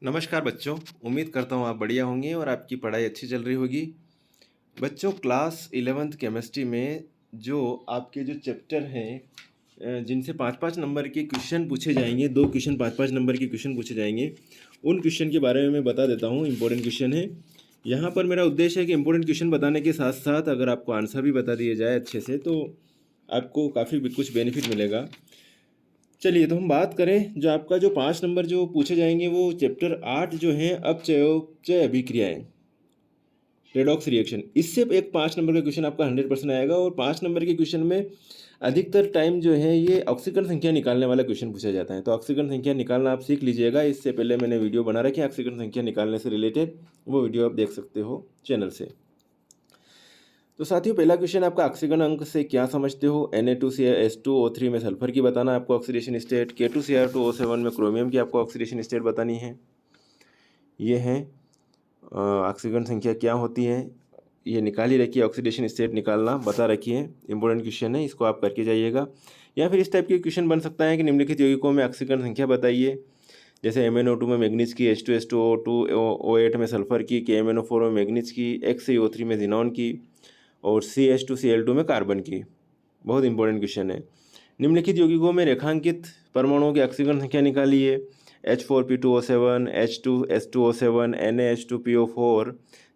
नमस्कार बच्चों। उम्मीद करता हूँ आप बढ़िया होंगे और आपकी पढ़ाई अच्छी चल रही होगी। बच्चों, क्लास 11th केमिस्ट्री में जो आपके जो चैप्टर हैं जिनसे 5-5 नंबर के क्वेश्चन पूछे जाएंगे, 2 क्वेश्चन 5-5 नंबर के क्वेश्चन पूछे जाएंगे, उन क्वेश्चन के बारे में मैं बता देता हूँ। इंपॉर्टेंट क्वेश्चन है। यहाँ पर मेरा उद्देश्य है कि इंपॉर्टेंट क्वेश्चन बताने के साथ साथ अगर आपको आंसर भी बता दिए जाए अच्छे से तो आपको काफ़ी कुछ बेनिफिट मिलेगा। चलिए, तो हम बात करें जो आपका जो 5 नंबर जो पूछे जाएंगे वो चैप्टर 8 जो है अपचयोपचय अभिक्रियाएं, रेडॉक्स रिएक्शन। इससे एक 5 नंबर का क्वेश्चन आपका 100% आएगा। और 5 नंबर के क्वेश्चन में अधिकतर टाइम जो है ये ऑक्सीकरण संख्या निकालने वाला क्वेश्चन पूछा जाता है। तो ऑक्सीकरण संख्या निकालना आप सीख लीजिएगा। इससे पहले मैंने वीडियो बना रखी है ऑक्सीकरण संख्या निकालने से रिलेटेड, वो वीडियो आप देख सकते हो चैनल से। तो साथियों, पहला क्वेश्चन आपका ऑक्सीकरण अंक से क्या समझते हो। Na2Cl2O3 में सल्फर की बताना है आपको ऑक्सीडेशन स्टेट। K2Cr2O7 में क्रोमियम की आपको ऑक्सीडेशन स्टेट बतानी है। ये है ऑक्सीकरण संख्या क्या होती है, ये निकाल ही रखिए। ऑक्सीडेशन स्टेट निकालना बता रखिए, इंपॉर्टेंट क्वेश्चन है, इसको आप करके जाइएगा। या फिर इस टाइप के क्वेश्चन बन सकता है कि निम्नलिखित यौगिकों में ऑक्सीकरण संख्या बताइए। जैसे MnO2 में मैग्नीज की, H2S2O2 O8 में सल्फर की, KMnO4 में मैग्नीज की, XaO3 में जिनॉन की और CH2Cl2 में कार्बन की। बहुत इंपॉर्टेंट क्वेश्चन है। निम्नलिखित यौगिकों में रेखांकित परमाणुओं की ऑक्सीकरण संख्या निकालिए। H4P2O7, H2S2O7, NaH2PO4,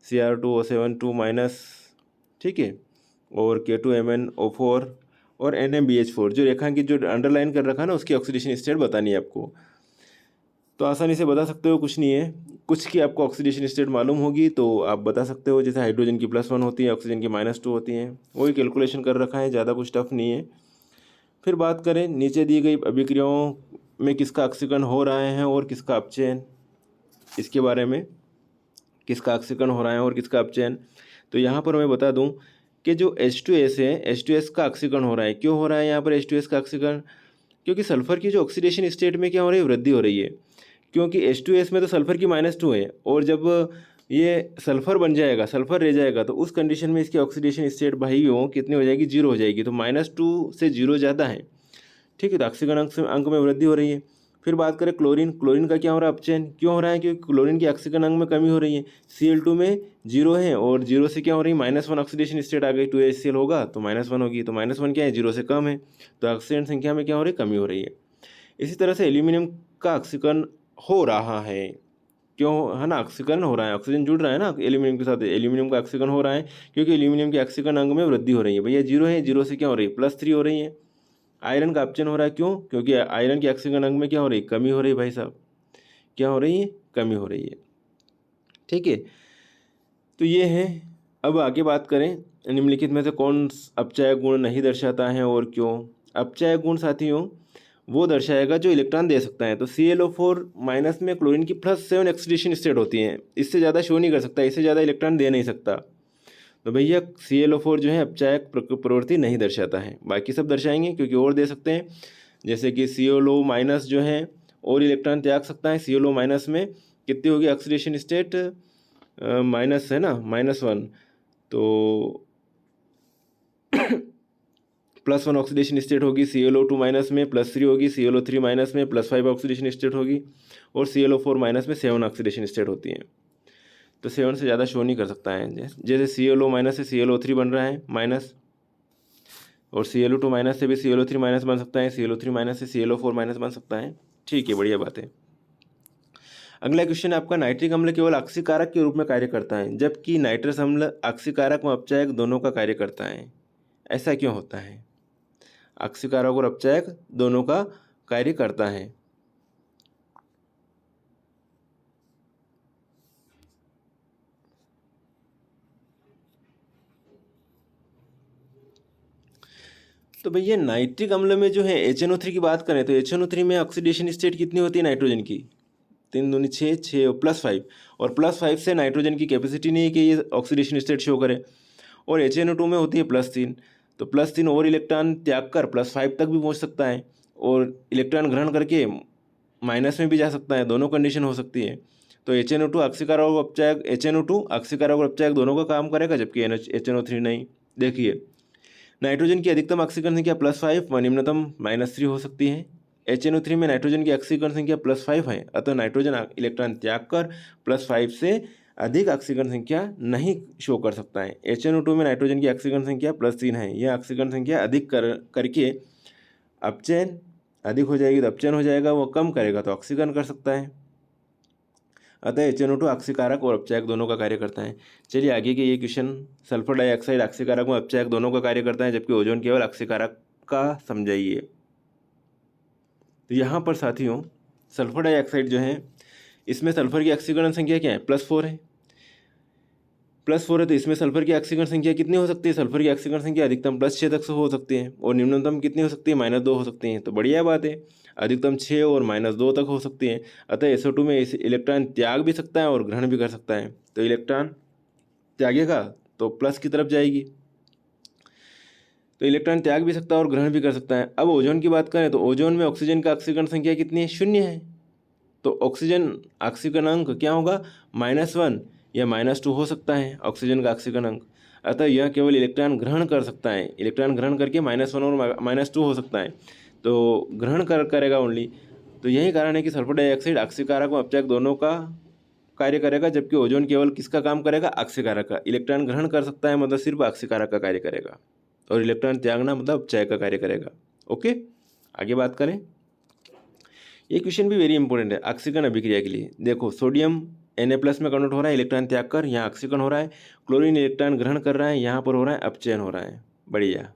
Cr2O7 2-, ठीक है, और K2MnO4 और NaBH4। जो रेखांकित जो अंडरलाइन कर रखा है ना, उसकी ऑक्सीडेशन स्टेट बतानी है आपको। तो आसानी से बता सकते हो, कुछ नहीं है। कुछ की आपको ऑक्सीडेशन स्टेट मालूम होगी तो आप बता सकते हो। जैसे हाइड्रोजन की +1 होती है, ऑक्सीजन की -2 होती हैं, वही कैलकुलेशन कर रखा है, ज़्यादा कुछ टफ नहीं है। फिर बात करें नीचे दी गई अभिक्रियाओं में किसका ऑक्सीकरण हो रहा है और किसका अपचयन, इसके बारे में, किसका ऑक्सीकरण हो रहा है और किसका अपचयन। तो यहाँ पर मैं बता दूँ कि जो H2S है, H2S का ऑक्सीकरण हो रहा है। क्यों हो रहा है यहाँ पर H2S का ऑक्सीकरण? क्योंकि सल्फर की जो ऑक्सीडेशन स्टेट में क्या हो रही है, वृद्धि हो रही है। क्योंकि H2S में तो सल्फर की -2 है, और जब ये सल्फर बन जाएगा, सल्फर रह जाएगा, तो उस कंडीशन में इसकी ऑक्सीडेशन स्टेट भाइयों कितनी हो जाएगी, 0 हो जाएगी। तो -2 से 0 ज़्यादा है, ठीक है। तो ऑक्सीकरण अंक में वृद्धि हो रही है। फिर बात करें क्लोरीन, क्लोरीन का क्या हो रहा है, अपचयन। क्यों हो रहा है? क्योंकि क्लोरीन की ऑक्सीकरण अंक में कमी हो रही है। Cl2 में 0 है और 0 से क्या हो रही है, -1 ऑक्सीडेशन स्टेट आ गई। 2HCl होगा तो -1 होगी, तो -1 क्या है, 0 से कम है, तो ऑक्सीजन संख्या में क्या हो रही है, कमी हो रही है। इसी तरह से एल्यूमिनियम का ऑक्सीकरण हो रहा है। क्यों है ना, ऑक्सीकरण हो रहा है, ऑक्सीजन जुड़ रहा है ना एल्यूमिनियम के साथ। एल्यूमिनियम का ऑक्सीकरण हो रहा है क्योंकि एल्यूमिनियम के ऑक्सीकरण अंग में वृद्धि हो रही है। भैया 0 है, 0 से क्या हो रही है, +3 हो रही है। आयरन का अपचयन हो रहा है। क्यों? क्योंकि आयरन के ऑक्सीकरण अंग में क्या हो रही है, कमी हो रही है। भाई साहब, क्या हो रही है, कमी हो रही है, ठीक है। तो ये है। अब आगे बात करें, निम्नलिखित में से कौन अपचय गुण नहीं दर्शाता है और क्यों। अपचय गुण साथियों वो दर्शाएगा जो इलेक्ट्रॉन दे सकता है। तो ClO4- में क्लोरीन की +7 ऑक्सीडेशन स्टेट होती है, इससे ज़्यादा शो नहीं कर सकता, इससे ज़्यादा इलेक्ट्रॉन दे नहीं सकता। तो भैया ClO4 जो है अपचायक प्रवृत्ति नहीं दर्शाता है। बाकी सब दर्शाएंगे क्योंकि और दे सकते हैं। जैसे कि ClO- जो है और इलेक्ट्रॉन त्याग सकता है। ClO- में कितनी होगी ऑक्सीडेशन स्टेट, माइनस है ना, -1, तो +1 ऑक्सीडेशन स्टेट होगी। ClO2- में +3 होगी, ClO3- में +5 ऑक्सीडेशन स्टेट होगी, और ClO4- में 7 ऑक्सीडेशन स्टेट होती हैं। तो 7 से ज़्यादा शो नहीं कर सकता है। जैसे ClO- से ClO3 बन रहा है माइनस, और Cl2- से भी ClO3- बन सकता है, ClO3- से ClO4- बन सकता है, ठीक है, बढ़िया बात है। अगला क्वेश्चन आपका, नाइट्रिक अम्ल केवल ऑक्सीकारक के रूप में कार्य करता है जबकि नाइट्रस अम्ल ऑक्सीकारक व अपचायक दोनों का कार्य करता है। ऐसा क्यों होता है? ऑक्सीकारक और अपचायक दोनों का कार्य करता है। तो भैया नाइट्रिक अम्ल में जो है HNO3 की बात करें तो HNO3 में ऑक्सीडेशन स्टेट कितनी होती है नाइट्रोजन की, 3 दूनी 6, 6 और +5, और +5 से नाइट्रोजन की कैपेसिटी नहीं है कि ये ऑक्सीडेशन स्टेट शो करे। और HNO2 में होती है +3, तो +3 और इलेक्ट्रॉन त्याग कर +5 तक भी पहुंच सकता है, और इलेक्ट्रॉन ग्रहण करके माइनस में भी जा सकता है, दोनों कंडीशन हो सकती है। तो HNO2 ऑक्सीकारक और अपचायक, HNO2 ऑक्सीकारक और अपचायक दोनों का काम करेगा, जबकि HNO3 नहीं। देखिए, नाइट्रोजन की अधिकतम ऑक्सीकरण संख्या +5 व निम्नतम -3 हो सकती है। HNO3 में नाइट्रोजन की ऑक्सीकरण संख्या +5 है, अतः नाइट्रोजन इलेक्ट्रॉन त्याग कर +5 से अधिक ऑक्सीकरण संख्या नहीं शो कर सकता है। HNO2 में नाइट्रोजन की ऑक्सीकरण संख्या +3 है, यह ऑक्सीकरण संख्या अधिक करके अपचयन अधिक हो जाएगी तो अपचयन हो जाएगा, वो कम करेगा तो ऑक्सीकरण कर सकता है। अतः HNO2 ऑक्सीकारक और अपचायक दोनों का कार्य करता है। चलिए आगे के ये क्वेश्चन, सल्फर डाइऑक्साइड ऑक्सीकारक में अपचायक दोनों का कार्य करता है, जबकि ओजोन केवल ऑक्सीकारक का समझाइए। तो यहाँ पर साथियों सल्फर डाइऑक्साइड जो है, इसमें सल्फर की ऑक्सीकरण संख्या क्या है, +4 है। +4 है तो इसमें सल्फर की ऑक्सीकरण संख्या कितनी हो सकती है, सल्फर की ऑक्सीकरण संख्या अधिकतम +6 तक से हो सकती है और निम्नतम कितनी हो सकती है, -2 हो सकती है। तो बढ़िया बात है, अधिकतम 6 और -2 तक हो सकती है। अतः SO2 में इलेक्ट्रॉन त्याग भी सकता है और ग्रहण भी कर सकता है। तो इलेक्ट्रॉन त्यागेगा तो प्लस की तरफ जाएगी, तो इलेक्ट्रॉन त्याग भी सकता है और ग्रहण भी कर सकता है। अब ओजोन की बात करें तो ओजोन में ऑक्सीजन का ऑक्सीकरण संख्या कितनी है, 0 है। तो ऑक्सीजन ऑक्सीकरणांक क्या होगा, -1 या -2 हो सकता है ऑक्सीजन का ऑक्सीकरणांक। अतः यह केवल इलेक्ट्रॉन ग्रहण कर सकता है, इलेक्ट्रॉन ग्रहण करके -1 और -2 हो सकता है, तो ग्रहण करेगा ओनली। तो यही कारण है कि सल्फर डाइऑक्साइड ऑक्सीकारक और अपचायक दोनों का कार्य करेगा, जबकि ओजोन केवल किसका काम करेगा, ऑक्सीकारक का। इलेक्ट्रॉन ग्रहण कर सकता है मतलब सिर्फ ऑक्सीकारक का कार्य करेगा, और इलेक्ट्रॉन त्यागना मतलब अपचायक का कार्य करेगा। ओके, आगे बात करें। ये क्वेश्चन भी वेरी इंपॉर्टेंट है ऑक्सीकरण अभिक्रिया के लिए। देखो सोडियम Na+ में कन्वर्ट हो रहा है इलेक्ट्रॉन त्याग कर, यहाँ ऑक्सीकरण हो रहा है। क्लोरीन इलेक्ट्रॉन ग्रहण कर रहा है, यहाँ पर हो रहा है अपचयन हो रहा है। बढ़िया।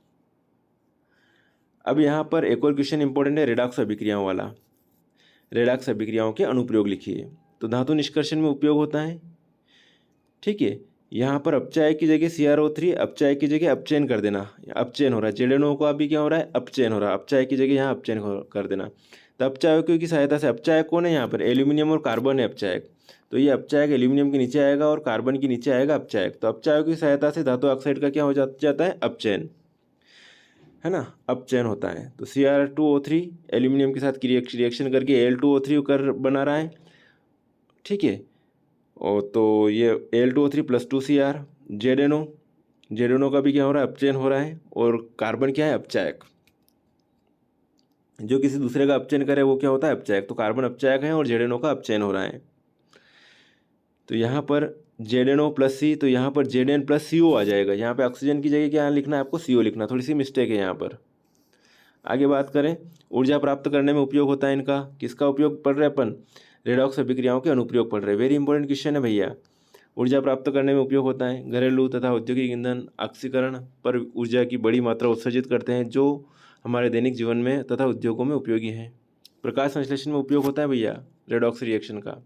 अब यहाँ पर एक और क्वेश्चन इंपॉर्टेंट है रेडॉक्स अभिक्रियाओं वाला। रेडॉक्स अभिक्रियाओं के अनुप्रयोग लिखिए। तो धातु निष्कर्षण में उपयोग होता है, ठीक है। यहाँ पर अपचायक की जगह CrO3, अपचायक की जगह अपचयन कर देना, अपचयन हो रहा है। ZNO को अभी क्या हो रहा है, अपचयन हो रहा है, अपचायक की जगह यहाँ अपचयन कर देना। तो अपचायकों की सहायता से, अपचायक कौन है यहाँ पर, एल्यूमिनियम और कार्बन है अपचायक। तो ये अपचायक एल्यूमिनियम के नीचे आएगा और कार्बन के नीचे आएगा अपचायक। तो अपचायकों की सहायता से धातु ऑक्साइड का क्या हो जाता है, अपचयन, है ना, अपचयन होता है। तो Cr2O3 एल्यूमिनियम के साथ रिएक्शन करके Al2O3 कर बना रहा है, ठीक है। और तो ये Al2O3 + 2Cr, ZNO का भी क्या हो रहा है, अपचयन हो रहा है। और कार्बन क्या है, अपचायक। जो किसी दूसरे का अपचयन करे वो क्या होता है, अपचायक। तो कार्बन अपचायक है और ZNO का अपचयन हो रहा है। तो यहाँ पर ZNO + C, तो यहाँ पर Zn + CO आ जाएगा। यहाँ पे ऑक्सीजन की जगह क्या लिखना है आपको, CO लिखना, थोड़ी सी मिस्टेक है यहाँ पर। आगे बात करें, ऊर्जा प्राप्त करने में उपयोग होता है इनका। किसका उपयोग पढ़ रहे हैं अपन, रेडॉक्स अभिक्रियाओं के अनुप्रयोग पढ़ रहे हैं। वेरी इंपॉर्टेंट क्वेश्चन है भैया। ऊर्जा प्राप्त करने में उपयोग होता है, घरेलू तथा औद्योगिक ईंधन ऑक्सीकरण पर ऊर्जा की बड़ी मात्रा उत्सर्जित करते हैं, जो हमारे दैनिक जीवन में तथा उद्योगों में उपयोगी हैं। प्रकाश संश्लेषण में उपयोग होता है भैया रेडॉक्स रिएक्शन का।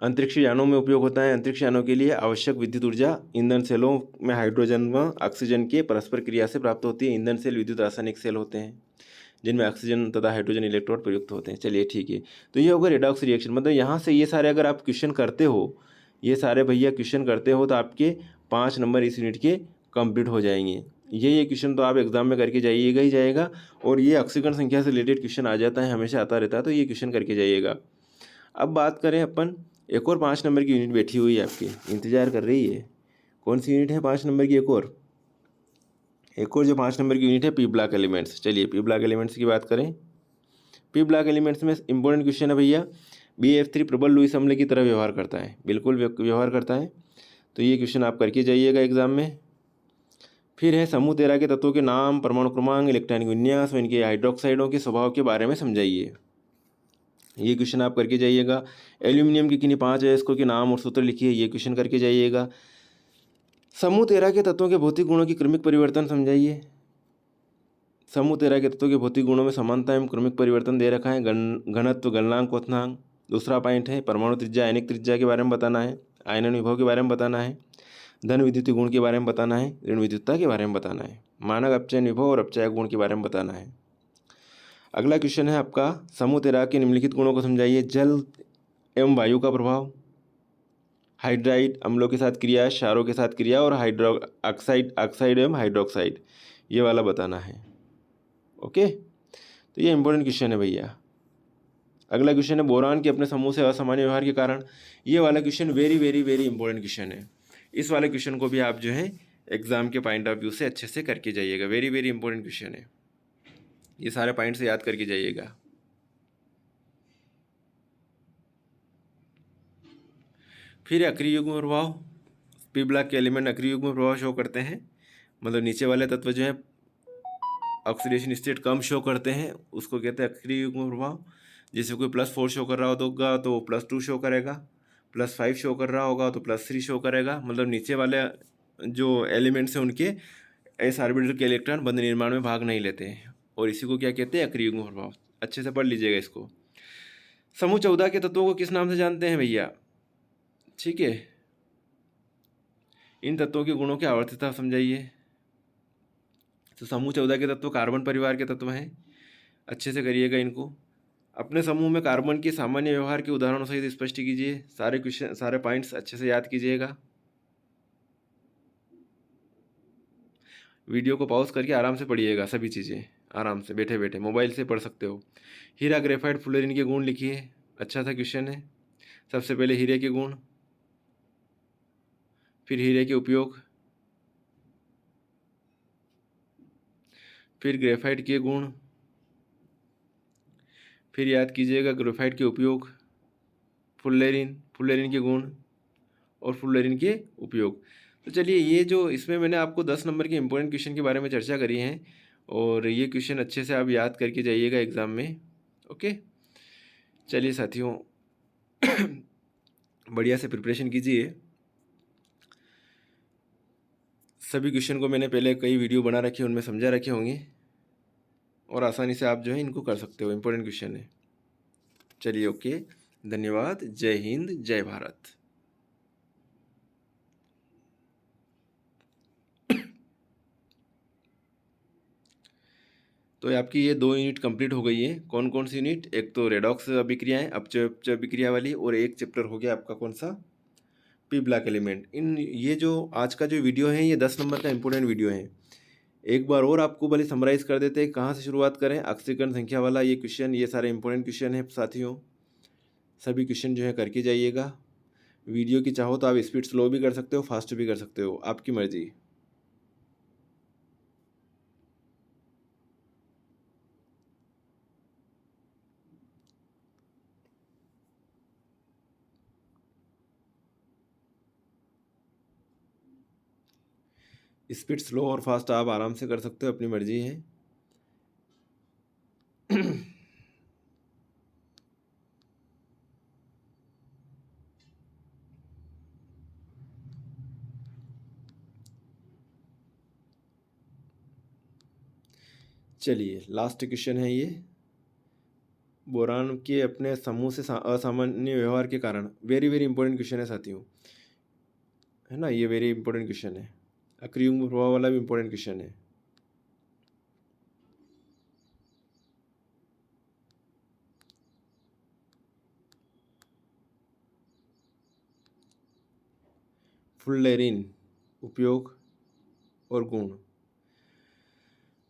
अंतरिक्ष यानों में उपयोग होता है। अंतरिक्ष यानों के लिए आवश्यक विद्युत ऊर्जा ईंधन सेलों में हाइड्रोजन व ऑक्सीजन के परस्पर क्रिया से प्राप्त होती है। ईंधन सेल विद्युत रासायनिक सेल होते हैं, जिनमें ऑक्सीजन तथा हाइड्रोजन इलेक्ट्रोड प्रयुक्त होते हैं। चलिए ठीक है, तो ये होगा रेडॉक्स रिएक्शन। मतलब यहाँ से ये सारे अगर आप क्वेश्चन करते हो, ये सारे भैया क्वेश्चन करते हो, तो आपके 5 नंबर इस यूनिट के कंप्लीट हो जाएंगे। ये क्वेश्चन तो आप एग्जाम में करके जाइएगा ही जाएगा, और ये ऑक्सीकरण संख्या से रिलेटेड क्वेश्चन आ जाता है, हमेशा आता रहता है, तो ये क्वेश्चन करके जाइएगा। अब बात करें अपन, एक और 5 नंबर की यूनिट बैठी हुई है आपकी, इंतजार कर रही है। कौन सी यूनिट है 5 नंबर की, एक और जो 5 नंबर की यूनिट है, पी ब्लॉक एलिमेंट्स। चलिए पी ब्लॉक एलिमेंट्स की बात करें। पी ब्लॉक एलिमेंट्स में इंपॉर्टेंट क्वेश्चन है भैया, BF3 प्रबल लुईस अम्ल की तरह व्यवहार करता है, बिल्कुल व्यवहार करता है। तो ये क्वेश्चन आप करके जाइएगा एग्जाम में। फिर है समूह 13 के तत्वों के नाम, परमाणु क्रमांक, इलेक्ट्रॉनिक विन्यास व इनके हाइड्रोक्साइडों के स्वभाव के बारे में समझाइए। ये क्वेश्चन आप करके जाइएगा। एल्यूमिनियम के किन्हीं 5 अयस्कों के नाम और सूत्र लिखिए, ये क्वेश्चन करके जाइएगा। समूह 13 के तत्वों के भौतिक गुणों की क्रमिक परिवर्तन समझाइए। समूह 13 के तत्वों के भौतिक गुणों में समानता एवं क्रमिक परिवर्तन दे रखा है, घनत्व, गलनांक, क्वथनांक। दूसरा पॉइंट है परमाणु त्रिज्या, आयनिक त्रिज्या के बारे में बताना है, आयनन विभव के बारे में बताना है, धन विद्युतीय गुण के बारे में बताना है, ऋण विद्युतता के बारे में बताना है, मानक अपचयन विभव और अपचायक गुण के बारे में बताना है। अगला क्वेश्चन है आपका, समूह 13 के निम्नलिखित गुणों को समझाइए। जल एवं वायु का प्रभाव, हाइड्राइड अम्लों के साथ क्रिया, क्षारों के साथ क्रिया, और ऑक्साइड एवं हाइड्रोक्साइड, ये वाला बताना है। ओके, तो ये इंपॉर्टेंट क्वेश्चन है भैया। अगला क्वेश्चन है बोरान के अपने समूह से असामान्य व्यवहार के कारण। ये वाला question very very very important question है। इस वाले क्वेश्चन को भी आप जो है एग्जाम के पॉइंट ऑफ व्यू से अच्छे से करके जाइएगा, वेरी वेरी इंपॉर्टेंट क्वेश्चन है। ये सारे पॉइंट से याद करके जाइएगा। फिर अक्रिय युग्म प्रभाव, पी ब्लॉक के एलिमेंट अक्रिय युग्म प्रभाव शो करते हैं, मतलब नीचे वाले तत्व जो है ऑक्सीडेशन स्टेट कम शो करते हैं, उसको कहते हैं अक्रिय युग्म प्रभाव। जैसे कोई +4 शो कर रहा होगा तो +2 शो करेगा, +5 शो कर रहा होगा तो +3 शो करेगा। मतलब नीचे वाले जो एलिमेंट्स हैं उनके एस ऑर्बिटल के इलेक्ट्रॉन बंध निर्माण में भाग नहीं लेते हैं, और इसी को क्या कहते हैं, अक्रिय युग्म प्रभाव। अच्छे से पढ़ लीजिएगा इसको। समूह 14 के तत्वों को किस नाम से जानते हैं भैया? ठीक है, इन तत्वों के गुणों की आवर्तता समझाइए। तो समूह 14 के तत्व कार्बन परिवार के तत्व हैं, अच्छे से करिएगा इनको। अपने समूह में कार्बन के सामान्य व्यवहार के उदाहरणों सहित स्पष्ट कीजिए। सारे क्वेश्चन, सारे पॉइंट्स अच्छे से याद कीजिएगा। वीडियो को पॉज करके आराम से पढ़िएगा, सभी चीज़ें आराम से बैठे बैठे, मोबाइल से पढ़ सकते हो। हीरा ग्रेफाइट फ्लोरीन के गुण लिखिए, अच्छा सा क्वेश्चन है। सबसे पहले हीरे के गुण, फिर हीरे के उपयोग, फिर ग्रेफाइट के गुण, फिर याद कीजिएगा ग्रेफाइट के उपयोग, फुल्लेरिन के गुण और फुल्लेरिन के उपयोग। तो चलिए, ये जो इसमें मैंने आपको 10 नंबर के इंपॉर्टेंट क्वेश्चन के बारे में चर्चा करी है, और ये क्वेश्चन अच्छे से आप याद करके जाइएगा एग्ज़ाम में। ओके, चलिए साथियों, बढ़िया से प्रिपरेशन कीजिए। सभी क्वेश्चन को मैंने पहले कई वीडियो बना रखे, उनमें समझा रखे होंगे, और आसानी से आप जो है इनको कर सकते हो। इंपॉर्टेंट क्वेश्चन है। चलिए, ओके, धन्यवाद। जय हिंद, जय भारत। तो आपकी ये 2 यूनिट कंप्लीट हो गई है। कौन कौन सी यूनिट? एक तो रेडॉक्स अभिक्रियाएं, अपचय अभिक्रिया वाली, और एक चैप्टर हो गया आपका कौन सा, पी ब्लॉक एलिमेंट। इन ये जो आज का जो वीडियो है, ये 10 नंबर का इंपॉर्टेंट वीडियो है। एक बार और आपको भले समराइज़ कर देते हैं, कहाँ से शुरुआत करें। ऑक्सीकरण संख्या वाला ये क्वेश्चन, ये सारे इंपॉर्टेंट क्वेश्चन है साथियों। सभी क्वेश्चन जो है करके जाइएगा। वीडियो की चाहो तो आप स्पीड स्लो भी कर सकते हो, फास्ट भी कर सकते हो, आपकी मर्जी। स्पीड स्लो और फास्ट आप आराम से कर सकते हो, अपनी मर्जी है। चलिए, लास्ट क्वेश्चन है ये। बोरान के अपने समूह से असामान्य व्यवहार के कारण, वेरी वेरी इंपॉर्टेंट क्वेश्चन है साथियों, है ना। ये वेरी इंपॉर्टेंट क्वेश्चन है। अक्रिय युग्म प्रभाव वाला भी इंपॉर्टेंट क्वेश्चन है। फुल्लेरिन उपयोग और गुण।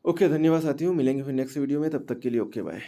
ओके, धन्यवाद साथियों, मिलेंगे फिर नेक्स्ट वीडियो में। तब तक के लिए ओके, बाय।